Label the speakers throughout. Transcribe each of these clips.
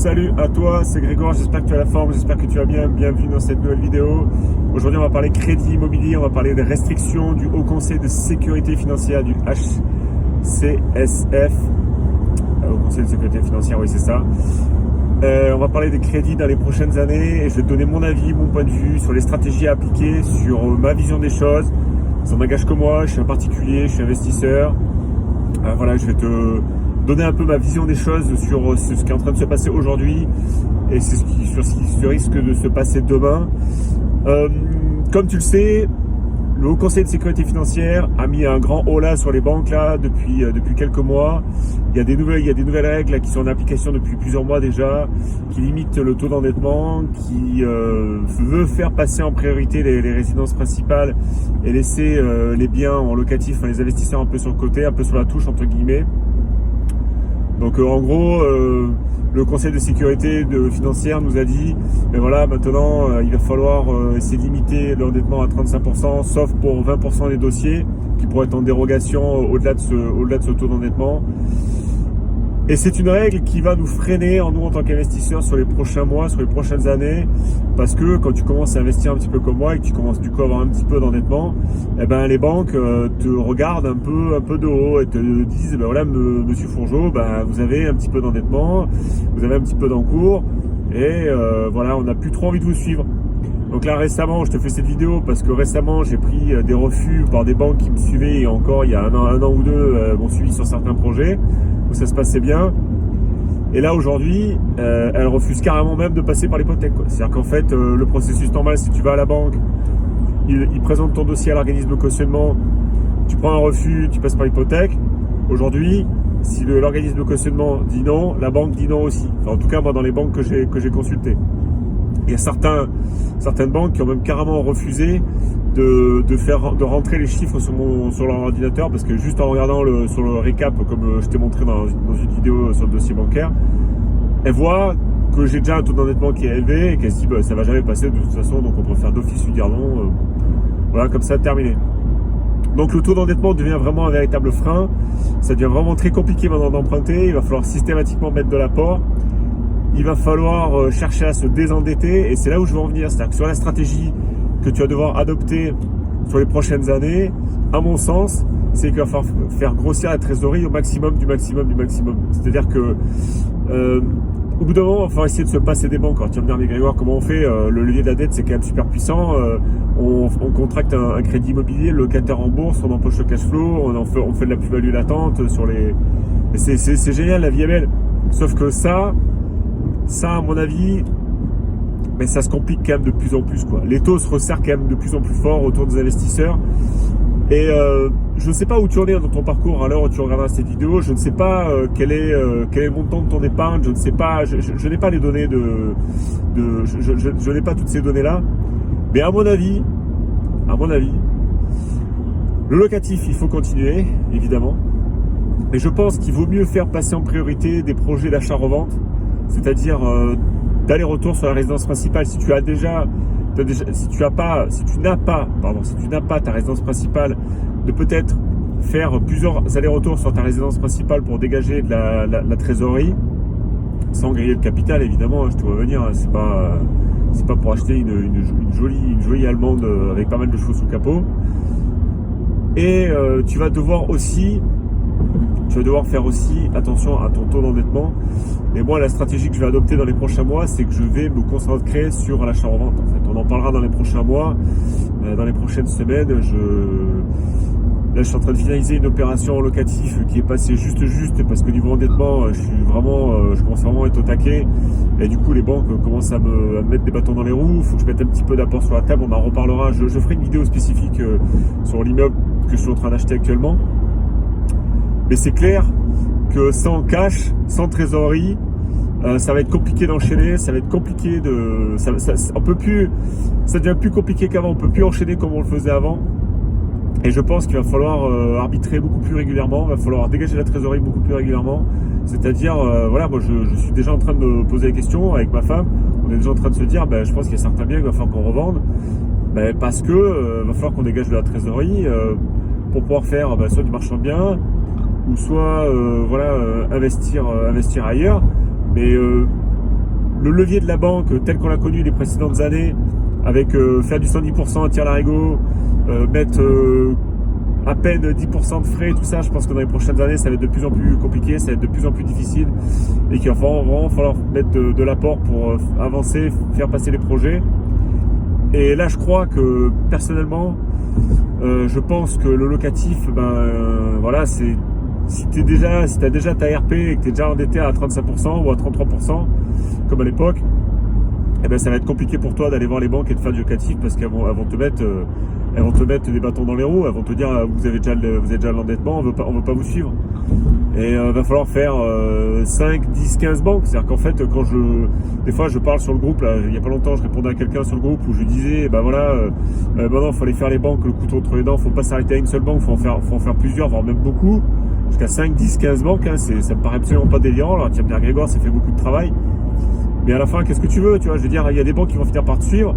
Speaker 1: Salut à toi, c'est Grégoire, j'espère que tu as la forme, j'espère que tu vas bien, bienvenue dans cette nouvelle vidéo. Aujourd'hui on va parler crédit immobilier, on va parler des restrictions du Haut Conseil de sécurité financière du HCSF. Haut Conseil de sécurité financière, oui c'est ça. On va parler des crédits dans les prochaines années et je vais te donner mon avis, mon point de vue sur les stratégies à appliquer, sur ma vision des choses. Ça n'engage que moi, je suis un particulier, je suis investisseur. Voilà, je vais te donner un peu ma vision des choses sur ce qui est en train de se passer aujourd'hui et sur ce qui risque de se passer demain. Comme tu le sais, le Haut Conseil de sécurité financière a mis un grand holà sur les banques là depuis quelques mois. Il y a des nouvelles règles là, qui sont en application depuis plusieurs mois déjà, qui limitent le taux d'endettement, qui veut faire passer en priorité les résidences principales et laisser les biens en locatif, enfin, les investisseurs un peu sur le côté, un peu sur la touche entre guillemets. Donc en gros, le Conseil de sécurité financière nous a dit, mais voilà, maintenant il va falloir essayer de limiter l'endettement à 35%, sauf pour 20% des dossiers qui pourraient être en dérogation au-delà de ce taux d'endettement. Et c'est une règle qui va nous freiner nous en tant qu'investisseurs sur les prochains mois, sur les prochaines années, parce que quand tu commences à investir un petit peu comme moi et que tu commences du coup à avoir un petit peu d'endettement, eh ben les banques te regardent un peu de haut et te disent ben voilà monsieur Fourgeau, ben vous avez un petit peu d'endettement, vous avez un petit peu d'encours et voilà, on n'a plus trop envie de vous suivre. Donc là récemment, je te fais cette vidéo parce que récemment j'ai pris des refus par des banques qui me suivaient et encore il y a un an ou deux m'ont suivi sur certains projets où ça se passait bien. Et là aujourd'hui, elles refusent carrément même de passer par l'hypothèque. C'est-à-dire qu'en fait, le processus normal, si tu vas à la banque, ils présentent ton dossier à l'organisme de cautionnement, tu prends un refus, tu passes par l'hypothèque. Aujourd'hui, si l'organisme de cautionnement dit non, la banque dit non aussi. Enfin, en tout cas, moi, dans les banques que j'ai consultées. Il y a certaines banques qui ont même carrément refusé de rentrer les chiffres sur leur ordinateur parce que juste en regardant sur le récap, comme je t'ai montré dans une vidéo sur le dossier bancaire, elles voient que j'ai déjà un taux d'endettement qui est élevé et qu'elles se disent bah, ça va jamais passer de toute façon, donc on préfère d'office lui dire non. Voilà, comme ça, terminé. Donc le taux d'endettement devient vraiment un véritable frein. Ça devient vraiment très compliqué maintenant d'emprunter. Il va falloir systématiquement mettre de l'apport. Il va falloir chercher à se désendetter et c'est là où je veux en venir. C'est-à-dire que sur la stratégie que tu vas devoir adopter sur les prochaines années, à mon sens, c'est qu'il va falloir faire grossir la trésorerie au maximum du maximum. C'est-à-dire que au bout d'un moment, il va falloir essayer de se passer des banques. Alors tu vas me dire, mais Grégoire, comment on fait? Le levier de la dette, c'est quand même super puissant. On contracte un crédit immobilier, le locataire en bourse, on empoche le cash flow, on fait de la plus-value latente sur les... C'est génial, la vie est belle. Sauf que ça, à mon avis, mais ça se complique quand même de plus en plus, quoi. Les taux se resserrent quand même de plus en plus fort autour des investisseurs. Et je ne sais pas où tu en es dans ton parcours à l'heure où tu regarderas cette vidéo. Je ne sais pas quel est le montant de ton épargne. Je ne sais pas. Je n'ai pas les données je n'ai pas toutes ces données-là. Mais à mon avis, le locatif, il faut continuer, évidemment. Mais je pense qu'il vaut mieux faire passer en priorité des projets d'achat-revente. C'est-à-dire d'aller-retour sur la résidence principale. Si tu n'as pas ta résidence principale, de peut-être faire plusieurs allers-retours sur ta résidence principale pour dégager de la trésorerie, sans griller le capital évidemment. Je te vois venir, c'est pas pour acheter une jolie allemande avec pas mal de chevaux sous le capot. Et tu vas devoir faire aussi attention à ton taux d'endettement. Et moi, la stratégie que je vais adopter dans les prochains mois, c'est que je vais me concentrer sur l'achat-revente. En fait, on en parlera dans les prochains mois, dans les prochaines semaines. Là, je suis en train de finaliser une opération en locatif qui est passée juste parce que niveau endettement, je commence vraiment à être au taquet. Et du coup, les banques commencent à me mettre des bâtons dans les roues. Il faut que je mette un petit peu d'apport sur la table. On en reparlera. Je ferai une vidéo spécifique sur l'immeuble que je suis en train d'acheter actuellement. Mais c'est clair que sans cash, sans trésorerie, ça va être compliqué d'enchaîner, ça va être compliqué ça devient plus compliqué qu'avant, on peut plus enchaîner comme on le faisait avant. Et je pense qu'il va falloir arbitrer beaucoup plus régulièrement, il va falloir dégager la trésorerie beaucoup plus régulièrement. C'est-à-dire, voilà, moi je suis déjà en train de me poser la question avec ma femme, on est déjà en train de se dire, je pense qu'il y a certains biens qu'il va falloir qu'on revende, parce que va falloir qu'on dégage de la trésorerie pour pouvoir faire soit du marchand de biens, ou soit investir ailleurs. Mais le levier de la banque tel qu'on l'a connu les précédentes années, avec faire du 110% à tir larigot, mettre à peine 10% de frais, tout ça, je pense que dans les prochaines années, ça va être de plus en plus compliqué, ça va être de plus en plus difficile, et qu'il va vraiment falloir mettre de l'apport pour avancer, faire passer les projets. Et là, je crois que personnellement, je pense que le locatif, voilà, c'est si t'as déjà ta RP et que t'es déjà endetté à 35% ou à 33%, comme à l'époque, eh ben ça va être compliqué pour toi d'aller voir les banques et de faire du locatif parce qu'elles vont te mettre des bâtons dans les roues, elles vont te dire vous avez déjà l'endettement, on veut pas vous suivre. Et va falloir faire 5, 10, 15 banques. C'est-à-dire qu'en fait, des fois je parle sur le groupe, là, il y a pas longtemps, je répondais à quelqu'un sur le groupe où je disais, maintenant il faut aller faire les banques, le couteau entre les dents, faut pas s'arrêter à une seule banque, faut en faire plusieurs, voire même beaucoup, jusqu'à 5, 10, 15 banques, hein, ça me paraît absolument pas délirant. Alors tu vas me dire, Grégoire, ça fait beaucoup de travail. Mais à la fin, qu'est-ce que tu veux, tu vois, je veux dire, il y a des banques qui vont finir par te suivre.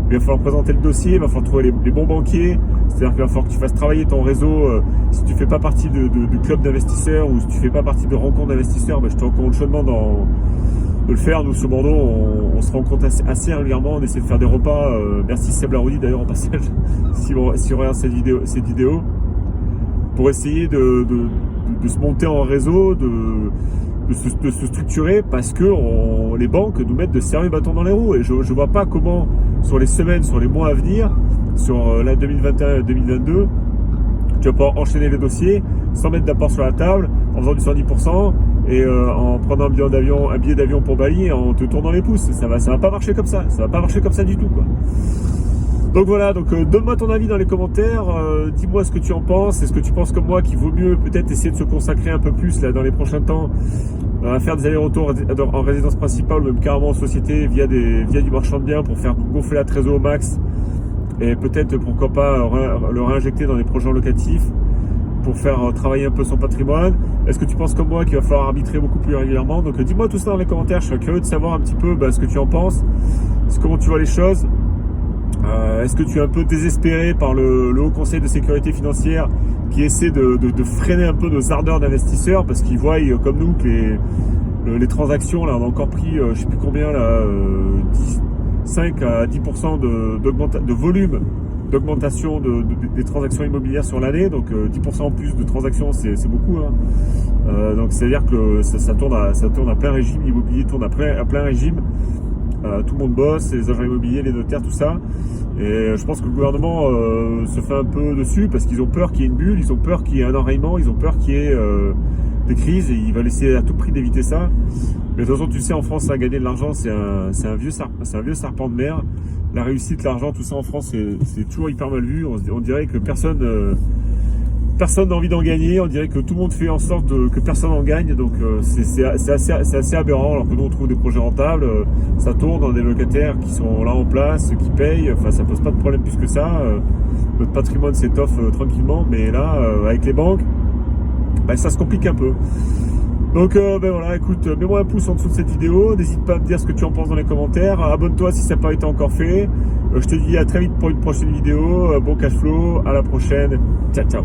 Speaker 1: Il va falloir présenter le dossier, il va falloir trouver les bons banquiers. C'est-à-dire qu'il va falloir que tu fasses travailler ton réseau. Si tu fais pas partie de club d'investisseurs ou si tu fais pas partie de rencontres d'investisseurs, je te recommande chaudement de le faire. Nous, sur Bordeaux, on se rencontre assez régulièrement. On essaie de faire des repas. Merci Seb Laroudi d'ailleurs en passage, si on regarde cette vidéo, pour essayer de se monter en réseau, de se structurer, parce que les banques nous mettent de sérieux bâtons dans les roues. Et je vois pas comment, sur les semaines, sur les mois à venir, sur la 2021 et 2022, tu vas pouvoir enchaîner les dossiers sans mettre d'apport sur la table, en faisant du 110% et en prenant un billet d'avion pour Bali et en te tournant les pouces. Ça va pas marcher comme ça. Ça va pas marcher comme ça du tout, quoi. Donc voilà, donne-moi ton avis dans les commentaires, dis-moi ce que tu en penses. Est-ce que tu penses comme moi qu'il vaut mieux peut-être essayer de se consacrer un peu plus là dans les prochains temps à faire des allers-retours en résidence principale ou même carrément en société via du marchand de biens pour faire gonfler la trésor au max et peut-être pourquoi pas le réinjecter dans des projets locatifs pour faire travailler un peu son patrimoine. Est-ce que tu penses comme moi qu'il va falloir arbitrer beaucoup plus régulièrement? Donc dis-moi tout ça dans les commentaires, je serais curieux de savoir un petit peu ce que tu en penses, comment tu vois les choses. Est-ce que tu es un peu désespéré par le Haut Conseil de sécurité financière qui essaie de freiner un peu nos ardeurs d'investisseurs parce qu'ils voient comme nous que les transactions, là on a encore pris je sais plus combien là, 5 à 10% de volume d'augmentation des transactions immobilières sur l'année, donc 10% en plus de transactions c'est beaucoup, hein. Donc c'est à dire que ça tourne à plein régime, l'immobilier tourne à plein régime. Tout le monde bosse, les agents immobiliers, les notaires, tout ça. Et je pense que le gouvernement se fait un peu dessus parce qu'ils ont peur qu'il y ait une bulle, ils ont peur qu'il y ait un enrayement, ils ont peur qu'il y ait des crises et ils veulent essayer à tout prix d'éviter ça. Mais de toute façon, tu sais, en France, gagner de l'argent, c'est un vieux serpent de mer. La réussite, l'argent, tout ça en France, c'est toujours hyper mal vu. On dirait que personne n'a envie d'en gagner, on dirait que tout le monde fait en sorte que personne en gagne, donc c'est assez aberrant, alors que nous on trouve des projets rentables, ça tourne dans des locataires qui sont là en place, qui payent, enfin ça pose pas de problème plus que ça, notre patrimoine s'étoffe tranquillement, mais là avec les banques, ça se complique un peu. Donc voilà, écoute, mets-moi un pouce en dessous de cette vidéo, n'hésite pas à me dire ce que tu en penses dans les commentaires, abonne-toi si ça n'a pas été encore fait, je te dis à très vite pour une prochaine vidéo, bon cash flow, à la prochaine, ciao ciao.